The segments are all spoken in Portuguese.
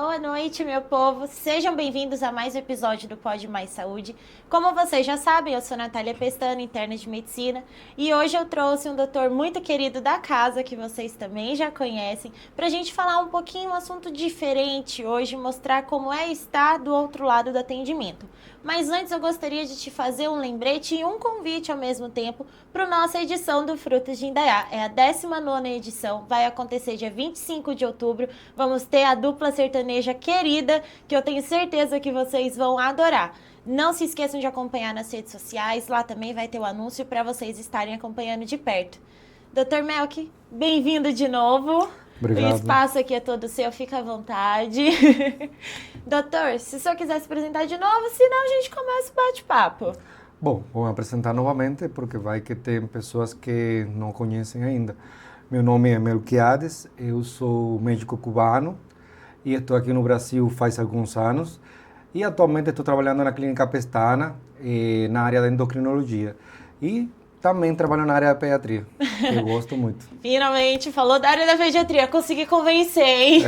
Boa noite, meu povo. Sejam bem-vindos a mais um episódio do Pode Mais Saúde. Como vocês já sabem, eu sou Natália Pestana, interna de medicina, e hoje eu trouxe um doutor muito querido da casa, que vocês também já conhecem, para a gente falar um pouquinho um assunto diferente hoje, mostrar como é estar do outro lado do atendimento. Mas antes eu gostaria de te fazer um lembrete e um convite ao mesmo tempo para a nossa edição do Frutos de Indaiá. É a 19ª edição, vai acontecer dia 25 de outubro. Vamos ter a dupla sertaneja querida, que eu tenho certeza que vocês vão adorar. Não se esqueçam de acompanhar nas redes sociais, lá também vai ter o anúncio para vocês estarem acompanhando de perto. Dr. Melk, bem-vindo de novo. Obrigado. O espaço aqui é todo seu, fica à vontade. Doutor, se o senhor quiser se apresentar de novo, senão a gente começa o bate-papo. Bom, vou me apresentar novamente porque vai que tem pessoas que não conhecem ainda. Meu nome é Melquiades, eu sou médico cubano e estou aqui no Brasil faz alguns anos e atualmente estou trabalhando na Clínica Pestana, na área da endocrinologia e também trabalho na área da pediatria, que eu gosto muito. Finalmente falou da área da pediatria, consegui convencer, hein?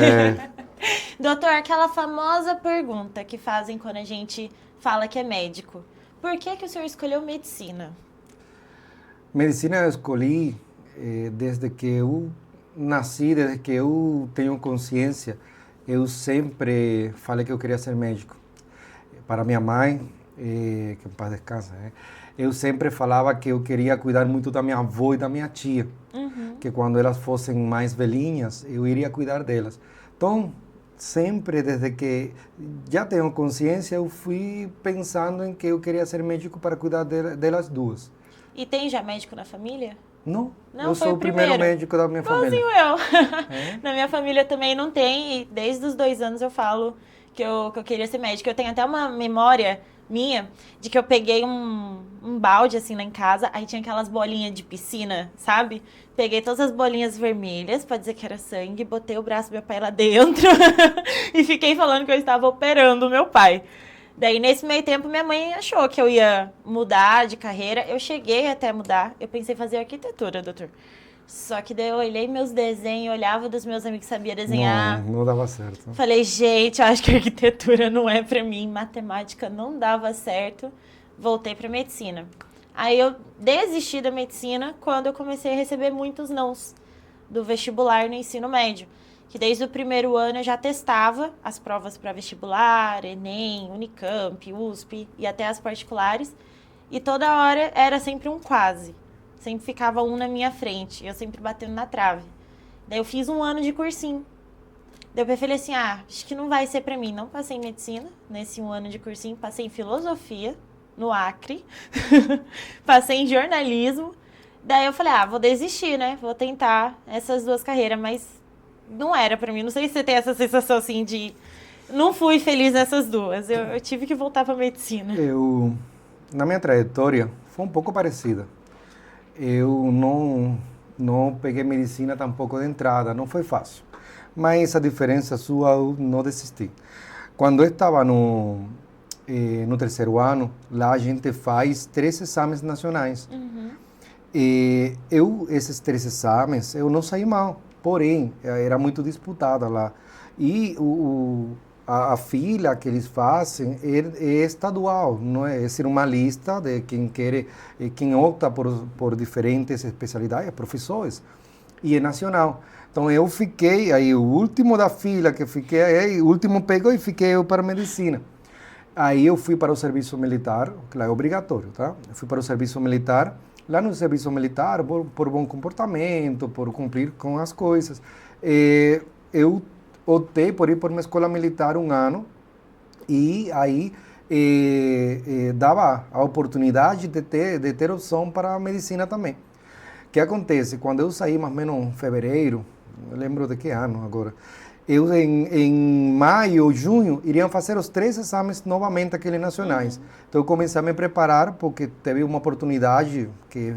Doutor, aquela famosa pergunta que fazem quando a gente fala que é médico. Por que o senhor escolheu medicina? Medicina eu escolhi desde que eu nasci, desde que eu tenho consciência, eu sempre falei que eu queria ser médico. Para minha mãe, que em paz descansa, eu sempre falava que eu queria cuidar muito da minha avó e da minha tia, que quando elas fossem mais velhinhas, eu iria cuidar delas. Então, sempre desde que já tenho consciência, eu fui pensando em que eu queria ser médico para cuidar delas duas. E tem já médico na família? Não, Não, eu foi sou o primeiro médico da minha família. Igualzinho eu. Na minha família também não tem, e desde os 2 anos eu falo que eu queria ser médica. Eu tenho até uma memória minha de que eu peguei um balde assim lá em casa, aí tinha aquelas bolinhas de piscina, sabe? Peguei todas as bolinhas vermelhas pra dizer que era sangue, botei o braço do meu pai lá dentro e fiquei falando que eu estava operando o meu pai. Daí, nesse meio tempo, minha mãe achou que eu ia mudar de carreira. Eu cheguei até a mudar. Eu pensei em fazer arquitetura, doutor. Só que daí eu olhei meus desenhos, olhava dos meus amigos que sabiam desenhar. Não dava certo. Falei, gente, eu acho que arquitetura não é pra mim. Matemática não dava certo. Voltei pra medicina. Aí eu desisti da medicina quando eu comecei a receber muitos nãos do vestibular no ensino médio. Que desde o primeiro ano eu já testava as provas para vestibular, Enem, Unicamp, USP e até as particulares. E toda hora era sempre um quase. Sempre ficava um na minha frente. Eu sempre batendo na trave. Daí eu fiz 1 ano de cursinho. Daí eu falei assim, acho que não vai ser para mim. Não passei em medicina nesse 1 ano de cursinho. Passei em filosofia, no Acre. Passei em jornalismo. Daí eu falei, vou desistir, né? Vou tentar essas 2 carreiras, mas não era pra mim. Não sei se você tem essa sensação assim de... Não fui feliz nessas 2. Eu tive que voltar pra medicina. Na minha trajetória, foi um pouco parecida. Eu não peguei medicina tampouco de entrada, não foi fácil. Mas a diferença sua, eu não desisti. Quando eu estava no 3º ano, lá a gente faz 3 exames nacionais. E esses 3 exames, eu não saí mal. Porém, era muito disputada lá. E a fila que eles fazem é estadual, não é? É ser uma lista de quem quer, quem opta por diferentes especialidades, profissões, e é nacional. Então eu fiquei aí, o último da fila que fiquei aí, o último pegou e fiquei eu para medicina. Aí eu fui para o serviço militar, que lá é obrigatório, tá? Eu fui para o serviço militar. Lá no serviço militar, por bom comportamento, por cumprir com as coisas, eu optei por ir para uma escola militar 1 ano e aí dava a oportunidade de ter opção para a medicina também. O que acontece? Quando eu saí mais ou menos em fevereiro, não lembro de que ano agora, eu em maio ou junho iriam fazer os 3 exames novamente aqueles nacionais. Então eu comecei a me preparar porque teve uma oportunidade que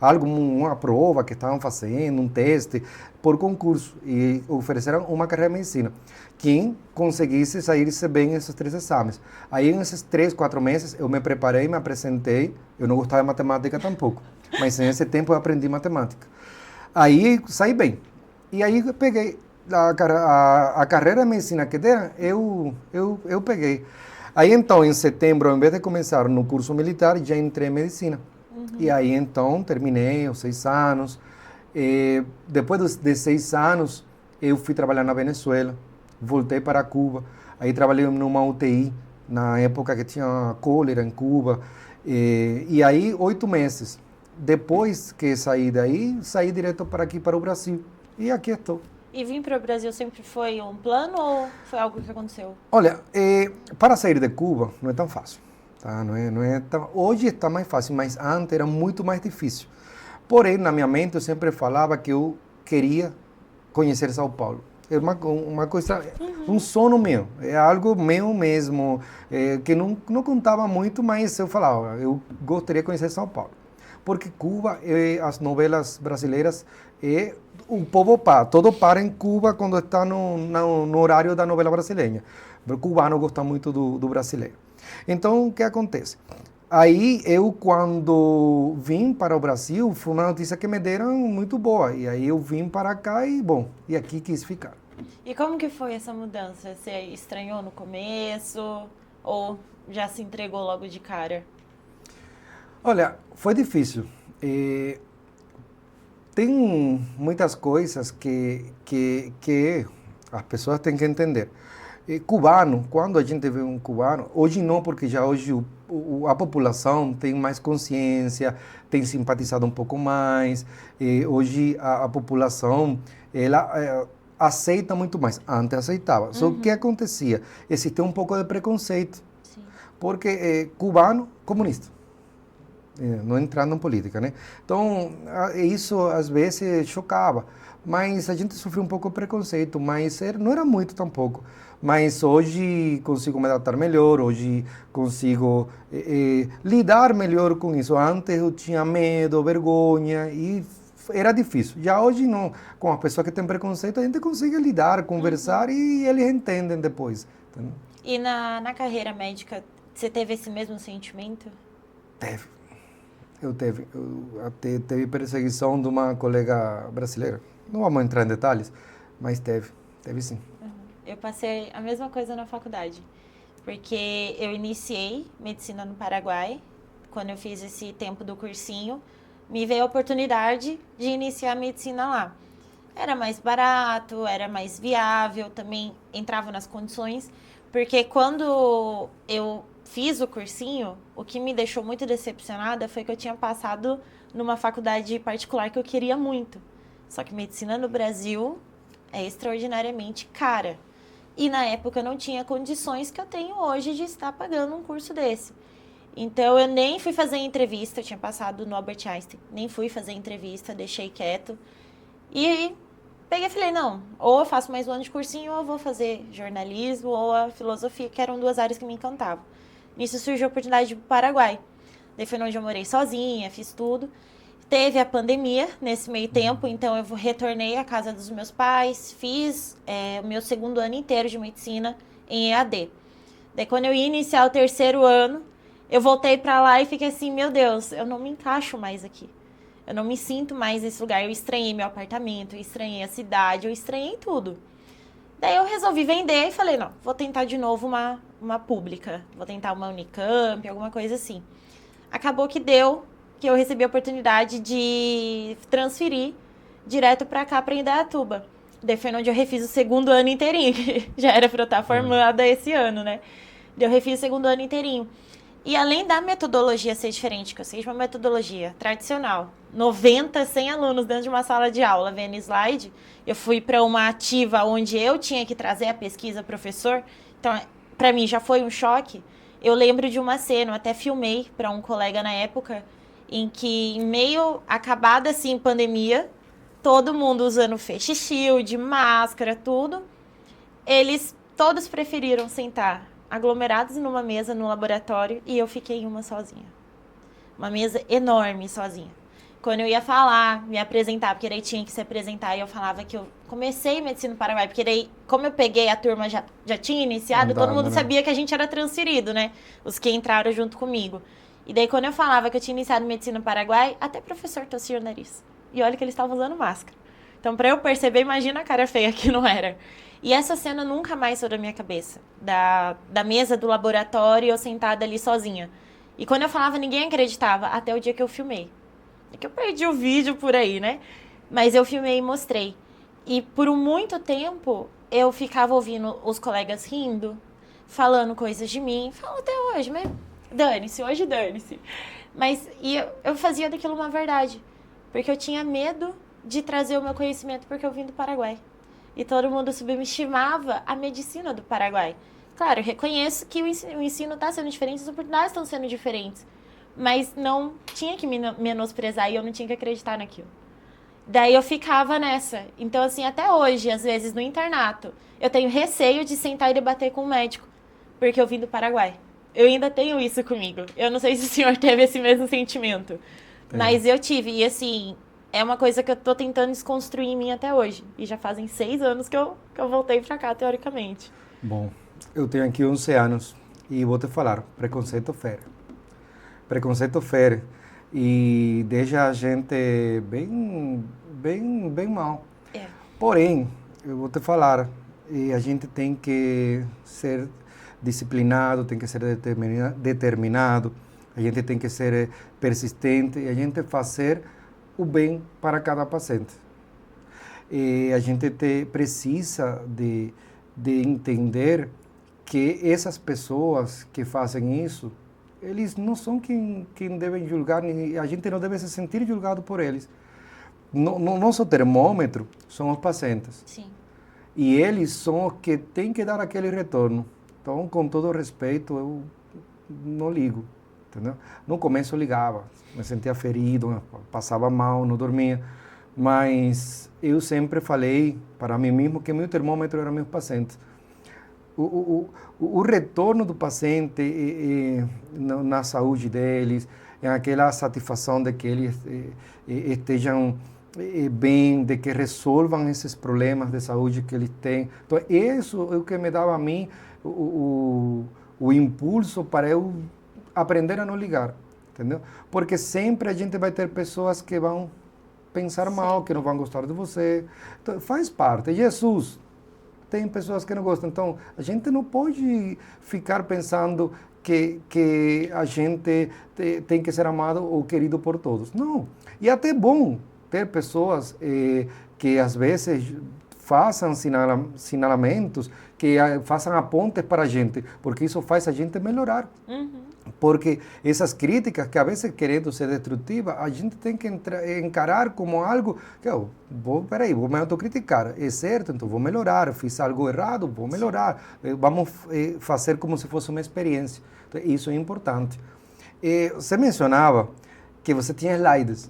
uma prova que estavam fazendo, um teste por concurso e ofereceram uma carreira de medicina. Quem conseguisse sair-se bem nesses 3 exames. Aí nesses 3, 4 meses eu me preparei, me apresentei. Eu não gostava de matemática tampouco, mas nesse tempo eu aprendi matemática. Aí saí bem. E aí eu peguei a carreira de medicina que deram, eu peguei. Aí então, em setembro, ao invés de começar no curso militar, já entrei em medicina. E aí então, terminei os 6 anos. Depois de 6 anos, eu fui trabalhar na Venezuela, voltei para Cuba. Aí trabalhei numa UTI, na época que tinha cólera em Cuba. E aí, 8 meses. Depois que saí daí, saí direto para aqui, para o Brasil. E aqui estou. E vir para o Brasil sempre foi um plano ou foi algo que aconteceu? Olha, para sair de Cuba não é tão fácil. Tá? Hoje está mais fácil, mas antes era muito mais difícil. Porém, na minha mente, eu sempre falava que eu queria conhecer São Paulo. É uma coisa, um sonho meu, é algo meu mesmo, que não contava muito, mas eu falava, eu gostaria de conhecer São Paulo. Porque Cuba, as novelas brasileiras, o povo todo para em Cuba quando está no horário da novela brasileira. O cubano gosta muito do brasileiro. Então, o que acontece? Aí, quando vim para o Brasil, foi uma notícia que me deram muito boa. E aí, eu vim para cá e aqui quis ficar. E como que foi essa mudança? Você estranhou no começo ou já se entregou logo de cara? Olha, foi difícil. Tem muitas coisas que as pessoas têm que entender. Cubano, quando a gente vê um cubano, hoje não, porque já hoje a população tem mais consciência, tem simpatizado um pouco mais. Hoje a população ela aceita muito mais. Antes aceitava. Só que o que acontecia? Existia um pouco de preconceito. Sim. Porque cubano, comunista. Não entrando em política, né? Então, isso às vezes chocava, mas a gente sofreu um pouco de preconceito, mas não era muito tampouco. Mas hoje consigo me adaptar melhor, hoje consigo lidar melhor com isso. Antes eu tinha medo, vergonha e era difícil. Já hoje não, com as pessoas que têm preconceito, a gente consegue lidar, conversar e eles entendem depois. Entendeu? E na carreira médica, você teve esse mesmo sentimento? Teve. Até teve perseguição de uma colega brasileira. Não vamos entrar em detalhes, mas teve sim. Eu passei a mesma coisa na faculdade, porque eu iniciei medicina no Paraguai. Quando eu fiz esse tempo do cursinho, me veio a oportunidade de iniciar a medicina lá. Era mais barato, era mais viável, também entrava nas condições, porque quando eu fiz o cursinho, o que me deixou muito decepcionada foi que eu tinha passado numa faculdade particular que eu queria muito. Só que medicina no Brasil é extraordinariamente cara. E na época eu não tinha condições que eu tenho hoje de estar pagando um curso desse. Então eu nem fui fazer entrevista, eu tinha passado no Albert Einstein, nem fui fazer entrevista, deixei quieto. E peguei e falei, não, ou eu faço mais um ano de cursinho, ou eu vou fazer jornalismo, ou a filosofia, que eram 2 áreas que me encantavam. Nisso surgiu a oportunidade de ir para o Paraguai. Daí foi onde eu morei sozinha, fiz tudo. Teve a pandemia nesse meio tempo, então eu retornei à casa dos meus pais, fiz o meu 2º ano inteiro de medicina em EAD. Daí quando eu ia iniciar o 3º ano, eu voltei para lá e fiquei assim, meu Deus, eu não me encaixo mais aqui. Eu não me sinto mais nesse lugar. Eu estranhei meu apartamento, eu estranhei a cidade, eu estranhei tudo. Daí eu resolvi vender e falei, não, vou tentar de novo uma pública. Vou tentar uma Unicamp, alguma coisa assim. Acabou que deu, que eu recebi a oportunidade de transferir direto para cá, para Indaiatuba. Daí foi onde eu refiz o 2º ano inteirinho, que já era para eu estar formada esse ano, né? Daí eu refiz o 2º ano inteirinho. E além da metodologia ser diferente, que eu seja uma metodologia tradicional, 90, 100 alunos dentro de uma sala de aula vendo slide, eu fui para uma ativa onde eu tinha que trazer a pesquisa professor. Então, para mim já foi um choque. Eu lembro de uma cena, eu até filmei para um colega na época, em que em meio, acabada assim, pandemia, todo mundo usando face shield, máscara, tudo, eles todos preferiram sentar aglomerados numa mesa no laboratório e eu fiquei em uma sozinha. Uma mesa enorme sozinha. Quando eu ia falar, me apresentar, porque daí tinha que se apresentar, e eu falava que eu comecei medicina no Paraguai, porque daí, como eu peguei, a turma já tinha iniciado, todo mundo sabia que a gente era transferido, né? Os que entraram junto comigo. E daí, quando eu falava que eu tinha iniciado medicina no Paraguai, até professor tossia o nariz. E olha que eles estavam usando máscara. Então, pra eu perceber, imagina a cara feia que não era. E essa cena nunca mais saiu da minha cabeça. Da mesa do laboratório, eu sentada ali sozinha. E quando eu falava, ninguém acreditava, até o dia que eu filmei. É que eu perdi o vídeo por aí, né? Mas eu filmei e mostrei. E por muito tempo, eu ficava ouvindo os colegas rindo, falando coisas de mim. Falo até hoje, mas dane-se, hoje dane-se. Mas eu fazia daquilo uma verdade. Porque eu tinha medo de trazer o meu conhecimento porque eu vim do Paraguai. E todo mundo subestimava a medicina do Paraguai. Claro, eu reconheço que o ensino está sendo diferente, as oportunidades estão sendo diferentes. Mas não tinha que me menosprezar e eu não tinha que acreditar naquilo. Daí eu ficava nessa. Então, assim, até hoje, às vezes no internato, eu tenho receio de sentar e debater com o médico, porque eu vim do Paraguai. Eu ainda tenho isso comigo. Eu não sei se o senhor teve esse mesmo sentimento, mas eu tive. E, assim, é uma coisa que eu tô tentando desconstruir em mim até hoje. E já fazem 6 anos que eu voltei pra cá, teoricamente. Bom, eu tenho aqui 11 anos e vou te falar, preconceito fere. Preconceito fere e deixa a gente bem mal. É. Porém, eu vou te falar, a gente tem que ser disciplinado, tem que ser determinado, a gente tem que ser persistente e a gente fazer o bem para cada paciente. E a gente precisa de entender que essas pessoas que fazem isso, eles não são quem devem julgar, a gente não deve se sentir julgado por eles. Nosso termômetro são os pacientes. Sim. E eles são os que têm que dar aquele retorno. Então, com todo respeito, eu não ligo, entendeu? No começo eu ligava, me sentia ferido, passava mal, não dormia. Mas eu sempre falei para mim mesmo que meu termômetro era meus pacientes. O retorno do paciente na saúde deles, em aquela satisfação de que eles estejam bem, de que resolvam esses problemas de saúde que eles têm. Então, isso é o que me dava a mim o impulso para eu aprender a não ligar, entendeu? Porque sempre a gente vai ter pessoas que vão pensar mal, que não vão gostar de você. Então, faz parte. Jesus tem pessoas que não gostam. Então, a gente não pode ficar pensando que a gente tem que ser amado ou querido por todos. Não. E até é bom ter pessoas que, às vezes, façam sinalamentos, que façam apontes para a gente, porque isso faz a gente melhorar. Uhum. Porque essas críticas, que às vezes querendo ser destrutiva, a gente tem que encarar como algo que eu vou me autocriticar, é certo, então vou melhorar, fiz algo errado, vou melhorar, vamos fazer como se fosse uma experiência. Então, isso é importante. Você mencionava que você tinha slides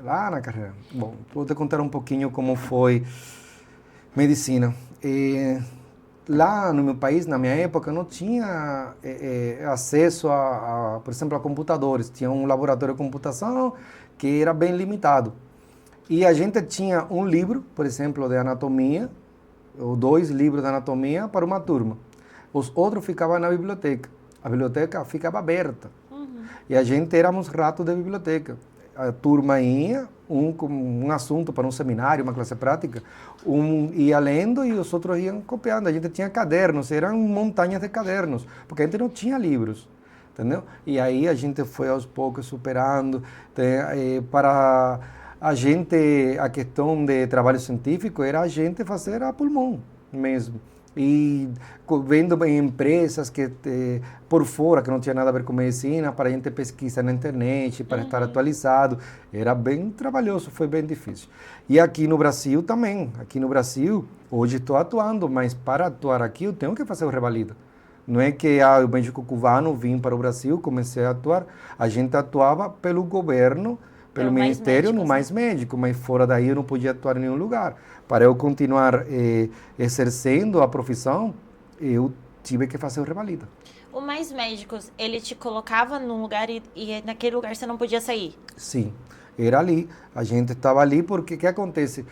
lá na carreira. Bom, vou te contar um pouquinho como foi medicina. Lá no meu país, na minha época, não tinha acesso por exemplo, a computadores. Tinha um laboratório de computação que era bem limitado. E a gente tinha um livro, por exemplo, de anatomia, ou 2 livros de anatomia para uma turma. Os outros ficavam na biblioteca. A biblioteca ficava aberta. Uhum. E a gente éramos ratos de biblioteca. A turma ia, com um assunto para um seminário, uma classe prática, ia lendo e os outros iam copiando. A gente tinha cadernos, eram montanhas de cadernos, porque a gente não tinha livros, entendeu? E aí a gente foi aos poucos superando. Para a gente, a questão de trabalho científico era a gente fazer a pulmão mesmo. E vendo em empresas que por fora, que não tinha nada a ver com medicina, para a gente pesquisar na internet, para estar atualizado. Era bem trabalhoso, foi bem difícil. E aqui no Brasil também. Aqui no Brasil, hoje estou atuando, mas para atuar aqui eu tenho que fazer o revalida. Não é que o médico cubano vim para o Brasil, comecei a atuar. A gente atuava pelo governo, pelo ministério, no Mais Médico, mas fora daí eu não podia atuar em nenhum lugar. Para eu continuar exercendo a profissão, eu tive que fazer o revalida. O Mais Médicos, ele te colocava num lugar e naquele lugar você não podia sair? Sim, era ali. A gente estava ali porque o que acontece?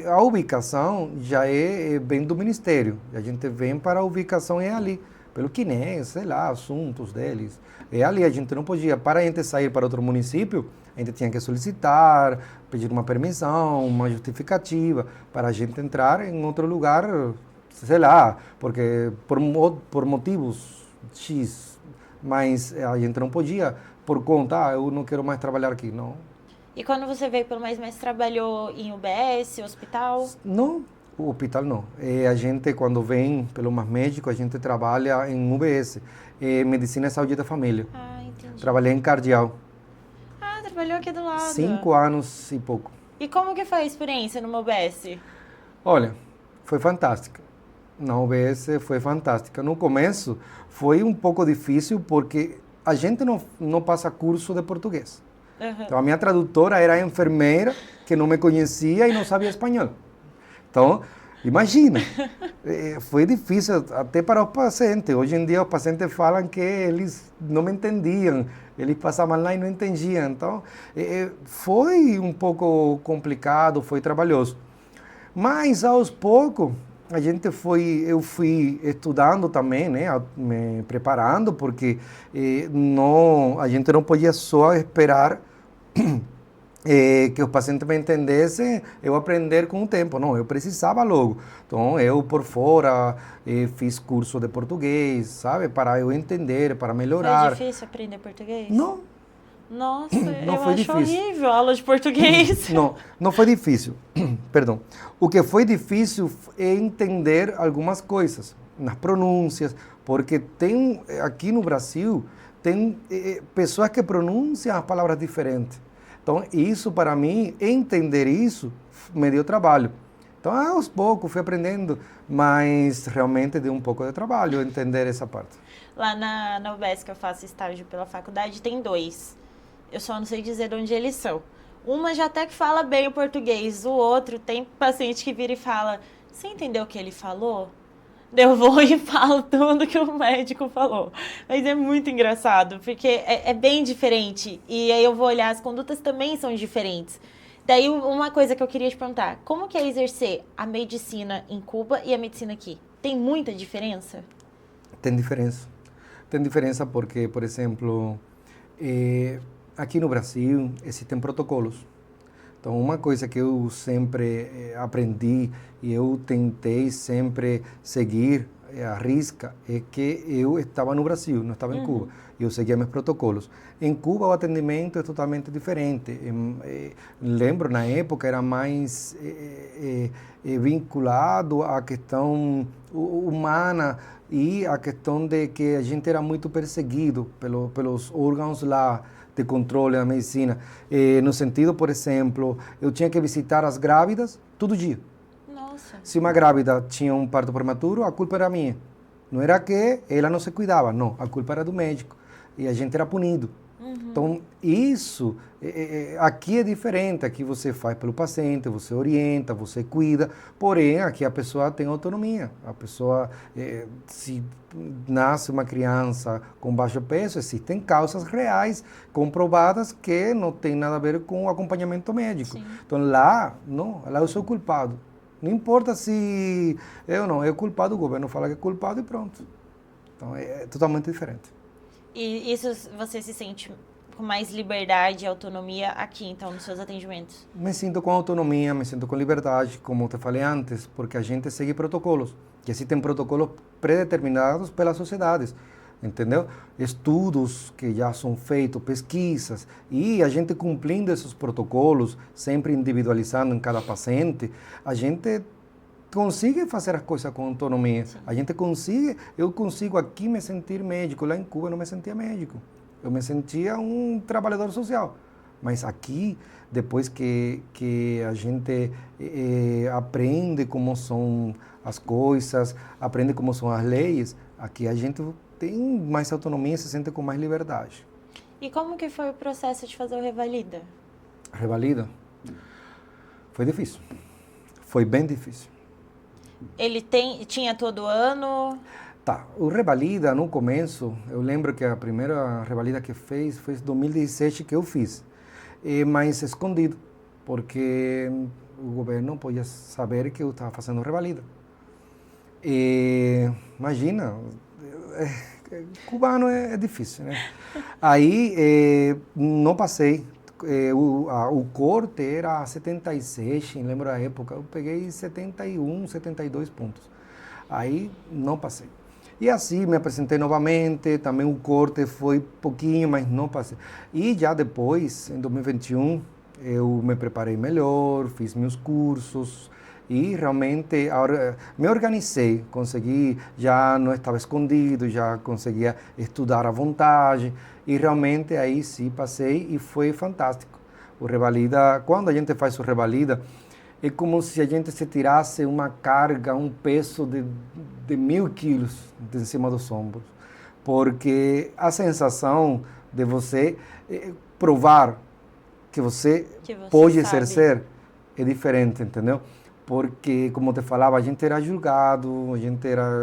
A ubicação já é bem do ministério. A gente vem para a ubicação é ali. Pelo CNES, sei lá, assuntos deles. É ali, a gente não podia. Para a gente sair para outro município, a gente tinha que solicitar, pedir uma permissão, uma justificativa, para a gente entrar em outro lugar, sei lá, porque por motivos X, mas a gente não podia, por conta, eu não quero mais trabalhar aqui, não. E quando você veio pelo Mais trabalhou em UBS, hospital? Não, o hospital não. A gente, quando vem pelo Mais Médico, a gente trabalha em UBS, Medicina e Saúde da Família. Ah, entendi. Trabalhei em Cardeal. Ah, trabalhou aqui do lado. 5 anos e pouco. E como que foi a experiência no UBS? Olha, foi fantástica. Na UBS foi fantástica. No começo foi um pouco difícil porque a gente não passa curso de português. Uhum. Então a minha tradutora era a enfermeira que não me conhecia e não sabia espanhol. Então, imagina, foi difícil até para os pacientes. Hoje em dia os pacientes falam que eles não me entendiam, eles passavam lá e não entendiam. Então, foi um pouco complicado, foi trabalhoso. Mas aos poucos eu fui estudando também, né, me preparando, porque a gente não podia só esperar que os pacientes me entendessem, eu aprender com o tempo. Não, eu precisava logo. Então, eu por fora fiz curso de português, sabe, para eu entender, para melhorar. Foi difícil aprender português? Não. Nossa, Não eu foi acho difícil. horrível a aula de português. Não foi difícil. Perdão. O que foi difícil é entender algumas coisas, nas pronúncias, porque tem, aqui no Brasil, tem pessoas que pronunciam as palavras diferentes. Então, isso para mim, entender isso, me deu trabalho. Então, aos poucos fui aprendendo, mas realmente deu um pouco de trabalho entender essa parte. Lá na UBS, que eu faço estágio pela faculdade, tem 2. Eu só não sei dizer de onde eles são. Uma já até que fala bem o português, o outro tem paciente que vira e fala: você entendeu o que ele falou? Eu vou e falo tudo que o médico falou. Mas é muito engraçado, porque é bem diferente. E aí eu vou olhar, as condutas também são diferentes. Daí uma coisa que eu queria te perguntar: como que é exercer a medicina em Cuba e a medicina aqui? Tem muita diferença? Tem diferença. Tem diferença porque, por exemplo, aqui no Brasil existem protocolos. Então, uma coisa que eu sempre aprendi e eu tentei sempre seguir à risca é que eu estava no Brasil, não estava em Cuba. E eu seguia meus protocolos. Em Cuba, o atendimento é totalmente diferente. Lembro, na época, era mais vinculado à questão humana e à questão de que a gente era muito perseguido pelos órgãos lá de controle da medicina, no sentido, por exemplo, eu tinha que visitar as grávidas todo dia. Nossa. Se uma grávida tinha um parto prematuro, a culpa era minha. Não era que ela não se cuidava, não, a culpa era do médico. E a gente era punido. Então, isso, aqui é diferente, aqui você faz pelo paciente, você orienta, você cuida, porém, aqui a pessoa tem autonomia. A pessoa, se nasce uma criança com baixo peso, existem causas reais, comprovadas, que não tem nada a ver com o acompanhamento médico. Sim. Então, lá, não, lá eu sou culpado. Não importa se eu não, é culpado, o governo fala que é culpado e pronto. Então, é totalmente diferente. E isso você se sente com mais liberdade e autonomia aqui, então, nos seus atendimentos? Me sinto com autonomia, me sinto com liberdade, como te falei antes, porque a gente segue protocolos, que existem protocolos predeterminados pelas sociedades, entendeu? Estudos que já são feitos, pesquisas, e a gente cumprindo esses protocolos, sempre individualizando em cada paciente, a gente consegue fazer as coisas com autonomia. Sim. A gente consegue, eu consigo aqui me sentir médico, lá em Cuba eu não me sentia médico. Eu me sentia um trabalhador social. Mas aqui, depois que a gente aprende como são as coisas, aprende como são as leis, aqui a gente tem mais autonomia e se sente com mais liberdade. E como que foi o processo de fazer o Revalida? Revalida? Foi difícil. Foi bem difícil. Ele tinha todo ano? Tá, o Revalida, no começo, eu lembro que a primeira Revalida que fez foi em 2017 que eu fiz, mas escondido, porque o governo podia saber que eu estava fazendo Revalida. Imagina, cubano é difícil, né? Aí não passei, o corte era 76, lembro da época, eu peguei 71, 72 pontos. Aí não passei. E assim me apresentei novamente, também o corte foi pouquinho, mas não passei. E já depois, em 2021, eu me preparei melhor, fiz meus cursos e realmente me organizei, consegui, já não estava escondido, já conseguia estudar à vontade e realmente aí sim passei e foi fantástico. O Revalida, quando a gente faz o Revalida, é como se a gente se tirasse uma carga, um peso de 1000 quilos de cima dos ombros. Porque a sensação de você provar que você pode exercer é diferente, entendeu? Porque, como te falava, a gente era julgado,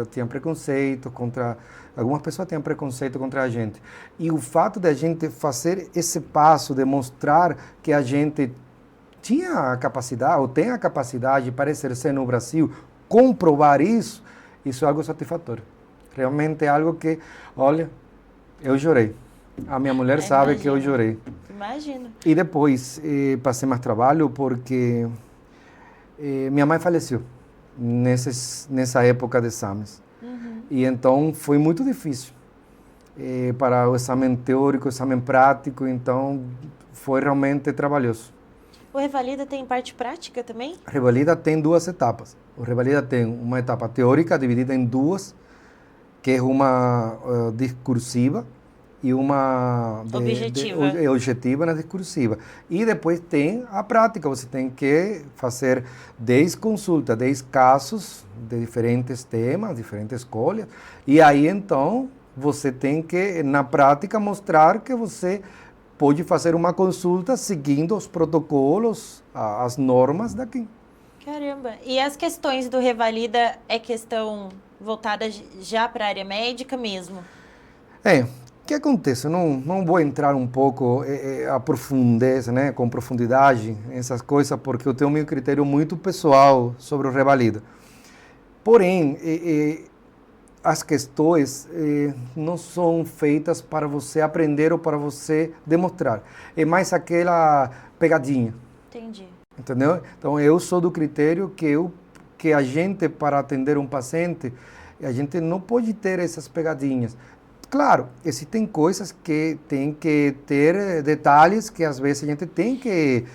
tinha preconceito contra... Algumas pessoas tinham preconceito contra a gente. E o fato de a gente fazer esse passo, de mostrar que a gente tinha a capacidade, ou tem a capacidade para exercer no Brasil, comprovar isso, isso é algo satisfatório. Realmente é algo que, olha, eu chorei. A minha mulher sabe que eu chorei. Imagino. E depois passei mais trabalho porque minha mãe faleceu nessa época de exames. Uhum. E então foi muito difícil para o exame teórico, o exame prático, então foi realmente trabalhoso. O Revalida tem parte prática também? O Revalida tem 2 etapas. O Revalida tem uma etapa teórica dividida em 2, que é uma discursiva e uma objetiva na discursiva. E depois tem a prática, você tem que fazer 10 consultas, 10 casos de diferentes temas, diferentes escolhas, e aí então você tem que, na prática, mostrar que você pode fazer uma consulta seguindo os protocolos, as normas daqui. Caramba! E as questões do Revalida é questão voltada já para a área médica mesmo? O que acontece? Não vou entrar um pouco né, com profundidade nessas coisas, porque eu tenho meu critério muito pessoal sobre o Revalida. Porém, as questões não são feitas para você aprender ou para você demonstrar. É mais aquela pegadinha. Entendi. Entendeu? Então, eu sou do critério que a gente, para atender um paciente, a gente não pode ter essas pegadinhas. Claro, existem coisas que tem que ter detalhes que às vezes a gente tem que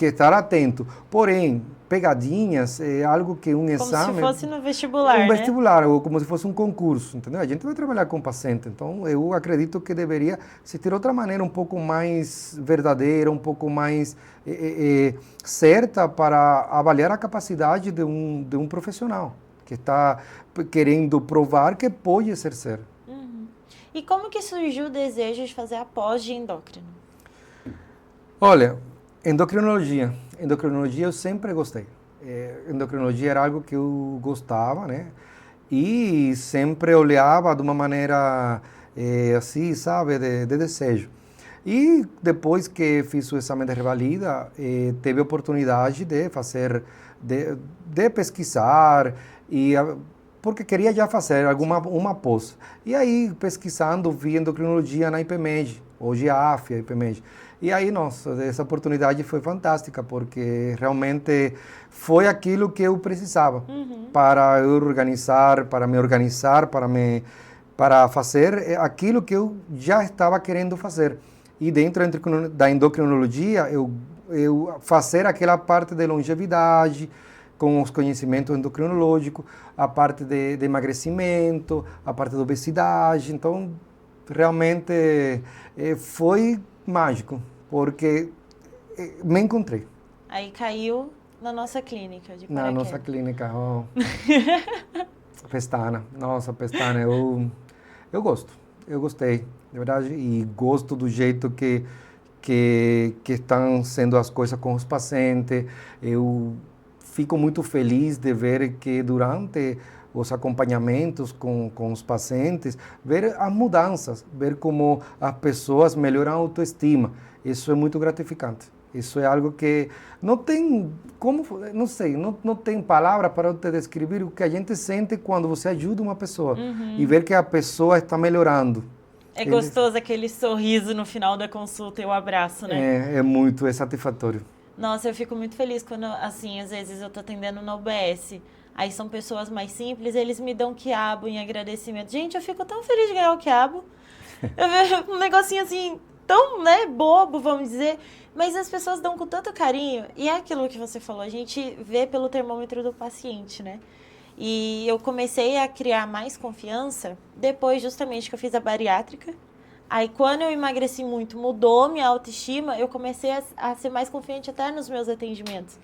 estar atento. Porém, pegadinhas é algo que um exame... Como se fosse no vestibular, um vestibular, ou como se fosse um concurso, entendeu? A gente vai trabalhar com o paciente, então eu acredito que deveria existir outra maneira um pouco mais verdadeira, um pouco mais certa para avaliar a capacidade de um profissional que está querendo provar que pode exercer. E como que surgiu o desejo de fazer a pós de endócrino? Olha, endocrinologia eu sempre gostei. Endocrinologia era algo que eu gostava, né? E sempre olhava de uma maneira assim, sabe, de desejo. E depois que fiz o exame de revalida, teve a oportunidade de fazer, de pesquisar porque queria já fazer uma pós. E aí, pesquisando, vi endocrinologia na IPMED, hoje a AFIA, IPMED. E aí, nossa, essa oportunidade foi fantástica, porque realmente foi aquilo que eu precisava para eu organizar, para fazer aquilo que eu já estava querendo fazer. E dentro da endocrinologia, eu fazer aquela parte de longevidade, com os conhecimentos endocrinológicos, a parte de emagrecimento, a parte da obesidade. Então, realmente foi mágico, porque me encontrei. Aí caiu na nossa clínica de paraquedas. Na nossa clínica, ó. Pestana, nossa, Pestana, eu gosto, eu gostei, de verdade, e gosto do jeito que estão sendo as coisas com os pacientes. Eu fico muito feliz de ver que durante os acompanhamentos com os pacientes, ver as mudanças, ver como as pessoas melhoram a autoestima. Isso é muito gratificante. Isso é algo que não tem como, não sei, não tem palavra para te descrever o que a gente sente quando você ajuda uma pessoa e ver que a pessoa está melhorando. É gostoso aquele sorriso no final da consulta e o abraço, né? É muito, é satisfatório. Nossa, eu fico muito feliz quando, assim, às vezes eu tô atendendo no OBS. Aí são pessoas mais simples, eles me dão quiabo em agradecimento. Gente, eu fico tão feliz de ganhar o quiabo. Eu vejo um negocinho assim, tão, né, bobo, vamos dizer. Mas as pessoas dão com tanto carinho. E é aquilo que você falou, a gente vê pelo termômetro do paciente, né? E eu comecei a criar mais confiança depois justamente que eu fiz a bariátrica. Aí quando eu emagreci muito, mudou minha autoestima, eu comecei a ser mais confiante até nos meus atendimentos.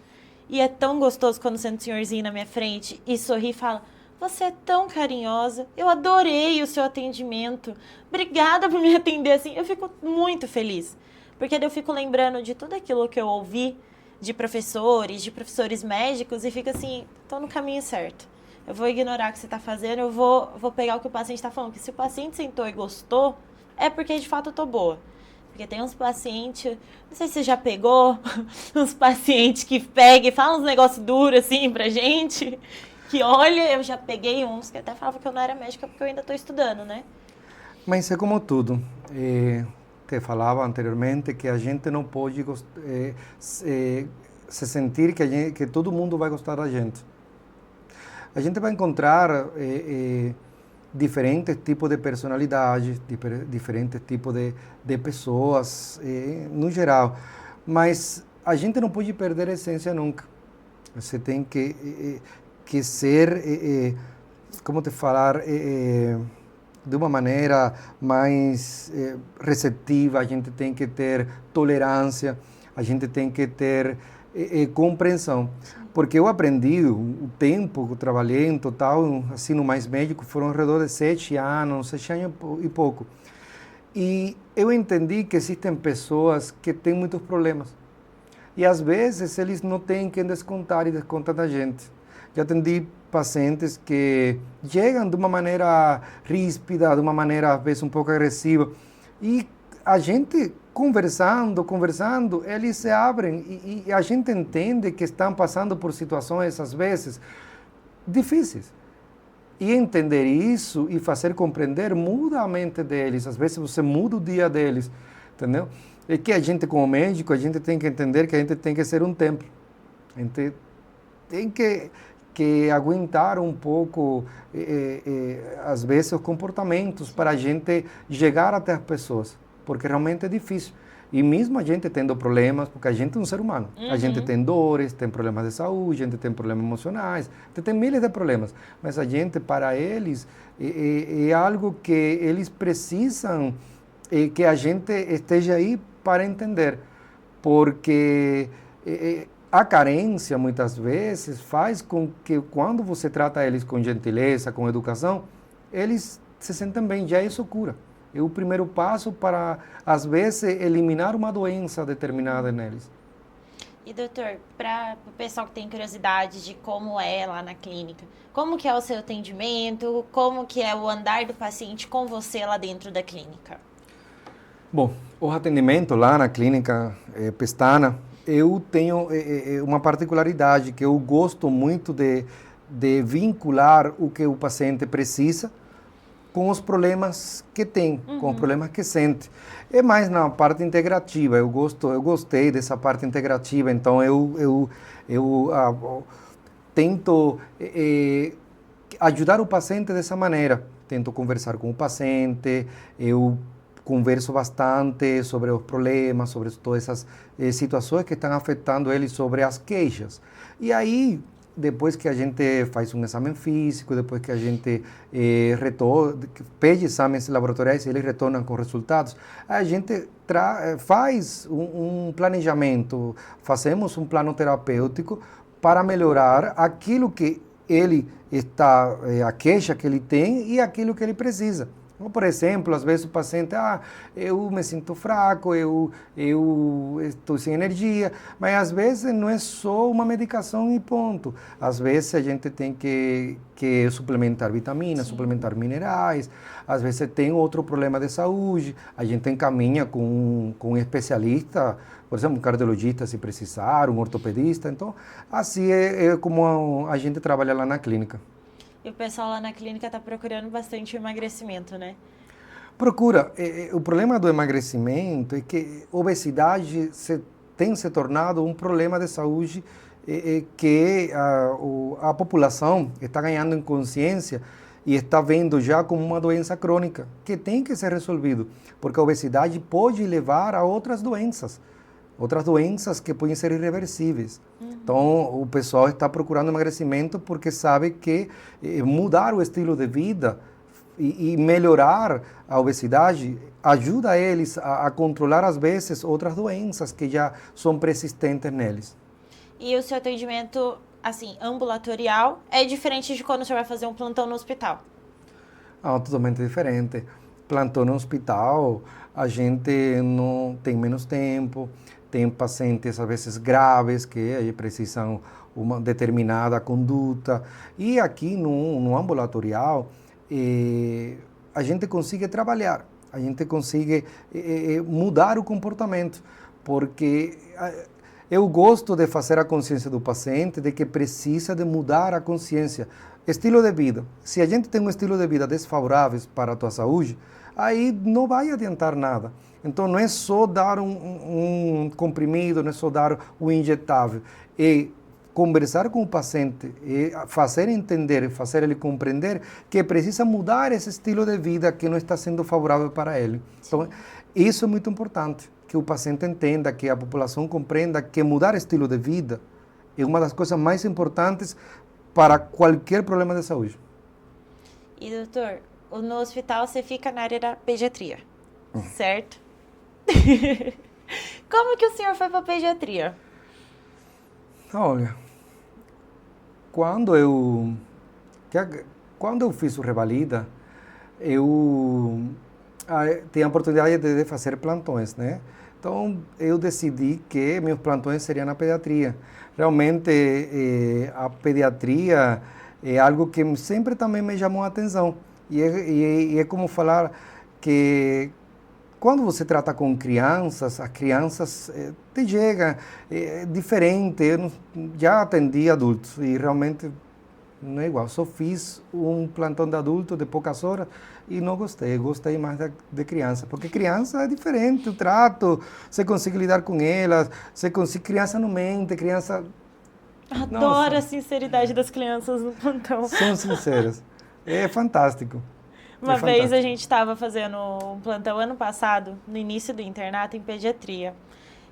E é tão gostoso quando senta um senhorzinho na minha frente e sorri e fala: você é tão carinhosa, eu adorei o seu atendimento, obrigada por me atender assim. Eu fico muito feliz, porque daí eu fico lembrando de tudo aquilo que eu ouvi de professores médicos e fico assim, tô no caminho certo. Eu vou ignorar o que você está fazendo, eu vou pegar o que o paciente está falando, que se o paciente sentou e gostou, é porque de fato eu tô boa. Porque tem uns pacientes, não sei se você já pegou, uns pacientes que pegam e falam uns negócios duros assim pra gente, que olha, eu já peguei uns que até falavam que eu não era médica porque eu ainda tô estudando, né? Mas é como tudo. Te falava anteriormente que a gente não pode se sentir que todo mundo vai gostar da gente. A gente vai encontrar diferentes tipos de personalidades, diferentes tipos de pessoas, no geral. Mas a gente não pode perder a essência nunca. Você tem que ser, como te falar, de uma maneira mais receptiva, a gente tem que ter tolerância, a gente tem que ter compreensão. Porque eu aprendi, o tempo que eu trabalhei em total, assim, no Mais Médico, foram ao redor de 7 anos e pouco. E eu entendi que existem pessoas que têm muitos problemas. E às vezes eles não têm quem descontar e descontam da gente. Já atendi pacientes que chegam de uma maneira ríspida, de uma maneira às vezes um pouco agressiva. E a gente conversando, eles se abrem e a gente entende que estão passando por situações, às vezes, difíceis. E entender isso e fazer compreender muda a mente deles. Às vezes você muda o dia deles, entendeu? É que a gente, como médico, a gente tem que entender que a gente tem que ser um templo. A gente tem que aguentar um pouco, às vezes, os comportamentos para a gente chegar até as pessoas. Porque realmente é difícil. E mesmo a gente tendo problemas, porque a gente é um ser humano. Uhum. A gente tem dores, tem problemas de saúde, a gente tem problemas emocionais, tem milhares de problemas. Mas a gente, para eles, é algo que eles precisam que a gente esteja aí para entender. Porque a carência, muitas vezes, faz com que quando você trata eles com gentileza, com educação, eles se sentem bem, já isso cura. É o primeiro passo para, às vezes, eliminar uma doença determinada neles. E, doutor, para o pessoal que tem curiosidade de como é lá na clínica, como que é o seu atendimento, como que é o andar do paciente com você lá dentro da clínica? Bom, o atendimento lá na clínica Pestana, eu tenho uma particularidade que eu gosto muito de vincular o que o paciente precisa com os problemas que tem, com os problemas que sente. É mais na parte integrativa, eu gostei dessa parte integrativa, então eu tento ajudar o paciente dessa maneira, tento conversar com o paciente, eu converso bastante sobre os problemas, sobre todas essas situações que estão afetando ele, sobre as queixas. E aí, depois que a gente faz um exame físico, depois que a gente pede exames laboratoriais e eles retornam com resultados, a gente faz um planejamento, fazemos um plano terapêutico para melhorar aquilo que ele está, a queixa que ele tem e aquilo que ele precisa. Por exemplo, às vezes o paciente, eu me sinto fraco, eu estou sem energia, mas às vezes não é só uma medicação e ponto. Às vezes a gente tem que suplementar vitaminas, suplementar minerais, às vezes tem outro problema de saúde, a gente encaminha com um especialista, por exemplo, um cardiologista se precisar, um ortopedista, então assim é como a gente trabalha lá na clínica. E o pessoal lá na clínica está procurando bastante o emagrecimento, né? Procura. O problema do emagrecimento é que a obesidade tem se tornado um problema de saúde que a população está ganhando em consciência e está vendo já como uma doença crônica, que tem que ser resolvido, porque a obesidade pode levar a outras doenças que podem ser irreversíveis. Então, o pessoal está procurando emagrecimento porque sabe que mudar o estilo de vida e melhorar a obesidade ajuda eles a controlar, às vezes, outras doenças que já são persistentes neles. E o seu atendimento, assim, ambulatorial é diferente de quando você vai fazer um plantão no hospital? Totalmente diferente. Plantão no hospital, a gente não tem menos tempo, tem pacientes, às vezes, graves, que aí precisam uma determinada conduta. E aqui no ambulatorial, a gente consegue trabalhar, a gente consegue mudar o comportamento, porque eu gosto de fazer a consciência do paciente de que precisa de mudar a consciência. Estilo de vida. Se a gente tem um estilo de vida desfavorável para a tua saúde, aí não vai adiantar nada. Então, não é só dar um comprimido, não é só dar um injetável. É conversar com o paciente, fazer entender, fazer ele compreender que precisa mudar esse estilo de vida que não está sendo favorável para ele. Então, isso é muito importante, que o paciente entenda, que a população compreenda que mudar estilo de vida é uma das coisas mais importantes para qualquer problema de saúde. E, doutor, no hospital você fica na área da pediatria, certo? Como que o senhor foi para pediatria? Olha, quando eu fiz o Revalida, eu tinha a oportunidade de fazer plantões, né? Então, eu decidi que meus plantões seriam na pediatria. Realmente, a pediatria é algo que sempre também me chamou a atenção. E é como falar que quando você trata com crianças, as crianças te chegam diferente. Eu já atendi adultos e realmente não é igual. Só fiz um plantão de adulto de poucas horas e não gostei. Gostei mais de criança, porque criança é diferente. O trato, você consegue lidar com elas, criança não mente, criança... Adoro a sinceridade das crianças no plantão. São sinceras. É fantástico. Uma vez a gente estava fazendo um plantão ano passado, no início do internato, em pediatria.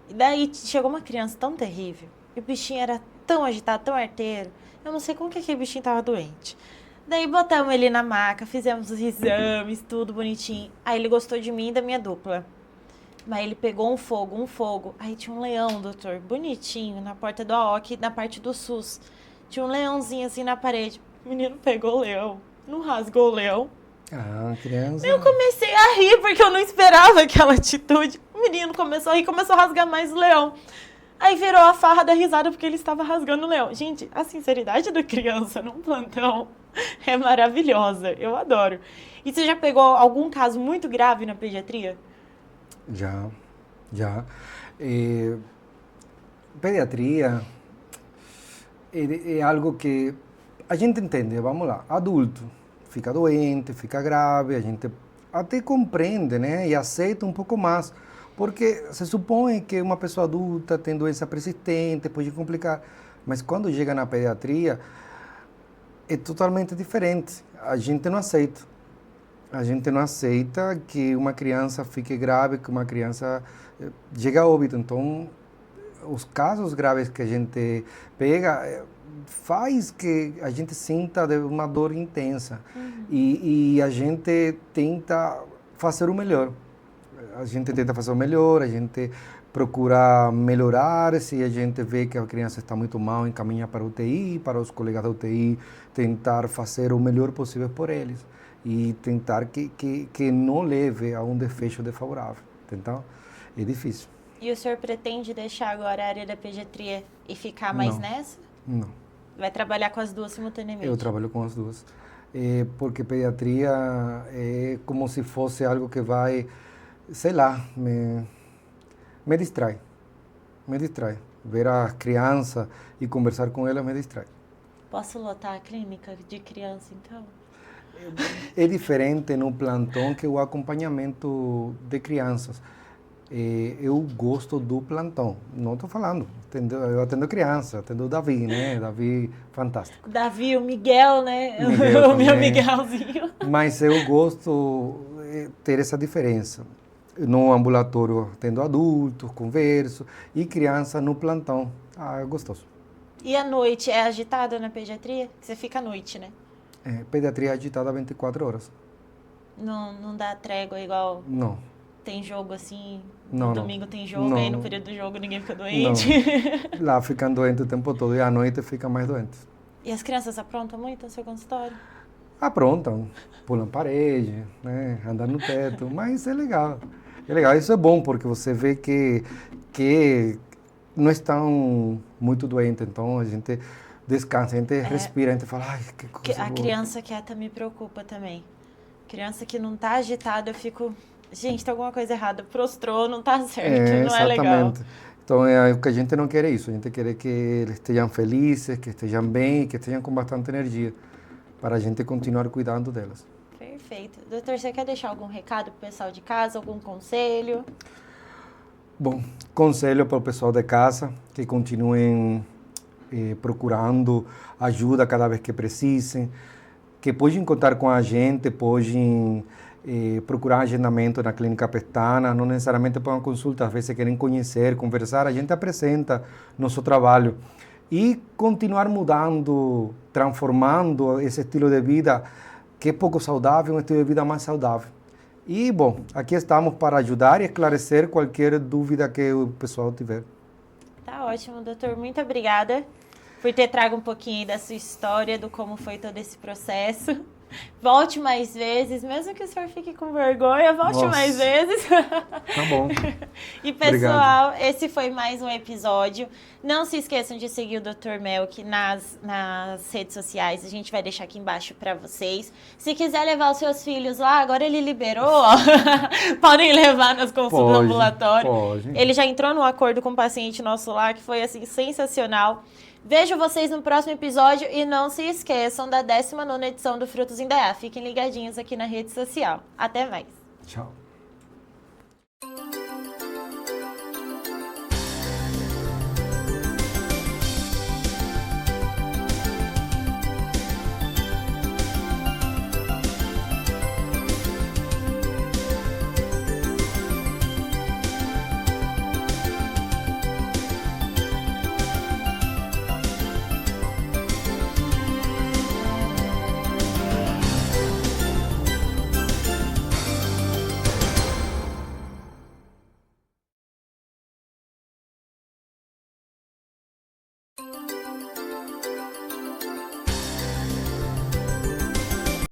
E daí chegou uma criança tão terrível. E o bichinho era tão agitado, tão arteiro. Eu não sei como que aquele bichinho estava doente. Daí botamos ele na maca, fizemos os exames, tudo bonitinho. Aí ele gostou de mim e da minha dupla. Mas ele pegou um fogo. Aí tinha um leão, doutor, bonitinho, na porta do AOC, na parte do SUS. Tinha um leãozinho assim na parede. O menino pegou o leão, não rasgou o leão. Criança... Eu comecei a rir, porque eu não esperava aquela atitude. O menino começou a rir, começou a rasgar mais o leão. Aí virou a farra da risada, porque ele estava rasgando o leão. Gente, a sinceridade da criança num plantão é maravilhosa. Eu adoro. E você já pegou algum caso muito grave na pediatria? Já. Pediatria é algo que a gente entende, vamos lá, adulto fica doente, fica grave, a gente até compreende, né, e aceita um pouco mais, porque se supõe que uma pessoa adulta tem doença persistente, pode complicar, mas quando chega na pediatria é totalmente diferente, a gente não aceita. A gente não aceita que uma criança fique grave, que uma criança chegue a óbito. Então, os casos graves que a gente pega faz que a gente sinta uma dor intensa. E a gente tenta fazer o melhor. A gente procura melhorar. Se a gente vê que a criança está muito mal, encaminha para a UTI, para os colegas da UTI, tentar fazer o melhor possível por eles. E tentar que não leve a um desfecho desfavorável. Então, é difícil. E o senhor pretende deixar agora a área da pediatria e ficar mais nessa? Não. Vai trabalhar com as duas simultaneamente? Eu trabalho com as duas. Porque pediatria é como se fosse algo que vai, sei lá, me distrai. Me distrai. Ver a criança e conversar com ela me distrai. Posso lotar a clínica de criança, então? é diferente no plantão que o acompanhamento de crianças. Eu gosto do plantão, não estou falando, eu atendo criança, atendo o Davi, né? Davi, fantástico. Davi, o Miguel, né? Miguel o meu também. Miguelzinho. Mas eu gosto de ter essa diferença. No ambulatório atendo adultos, converso, e criança no plantão. É gostoso. E a noite é agitada na pediatria? Você fica à noite, né? Pediatria agitada 24 horas. Não dá trégua igual... Não. Tem jogo assim, Não, no não. domingo tem jogo, Não, aí no não. período do jogo ninguém fica doente. Não. Lá ficam doentes o tempo todo e à noite ficam mais doentes. E as crianças aprontam muito no seu consultório? Aprontam, pulam parede, né? Andam no teto, mas é legal. É legal, isso é bom porque você vê que não estão muito doentes, então a gente descansa, a gente respira, a gente fala, ai, que coisa A boa. criança quieta me preocupa também. Criança que não tá agitada, eu fico... Gente, tem alguma coisa errada. Prostrou, não tá certo, não é legal. Exatamente. Então, o que a gente não quer é isso. A gente quer que eles estejam felizes, que estejam bem, que estejam com bastante energia, para a gente continuar cuidando delas. Perfeito. Doutor, você quer deixar algum recado pro pessoal de casa, algum conselho? Bom, conselho para o pessoal de casa, que continuem procurando ajuda cada vez que precisem, que podem contar com a gente, podem procurar agendamento na Clínica Pestana, não necessariamente para uma consulta, às vezes querem conhecer, conversar, a gente apresenta nosso trabalho e continuar mudando, transformando esse estilo de vida que é pouco saudável, um estilo de vida mais saudável. E, bom, aqui estamos para ajudar e esclarecer qualquer dúvida que o pessoal tiver. Tá ótimo, doutor. Muito obrigada por ter trago um pouquinho da sua história, do como foi todo esse processo. Volte mais vezes, mesmo que o senhor fique com vergonha, volte mais vezes. Tá bom. E pessoal, Obrigado. esse foi mais um episódio. Não se esqueçam de seguir o Dr. Melk nas redes sociais. A gente vai deixar aqui embaixo para vocês. Se quiser levar os seus filhos lá, agora ele liberou, ó. Podem levar nas consultas do ambulatório. Pode. Ele já entrou num acordo com um paciente nosso lá, que foi assim sensacional. Vejo vocês no próximo episódio e não se esqueçam da 19ª edição do Frutos em Daiá. Fiquem ligadinhos aqui na rede social. Até mais. Tchau.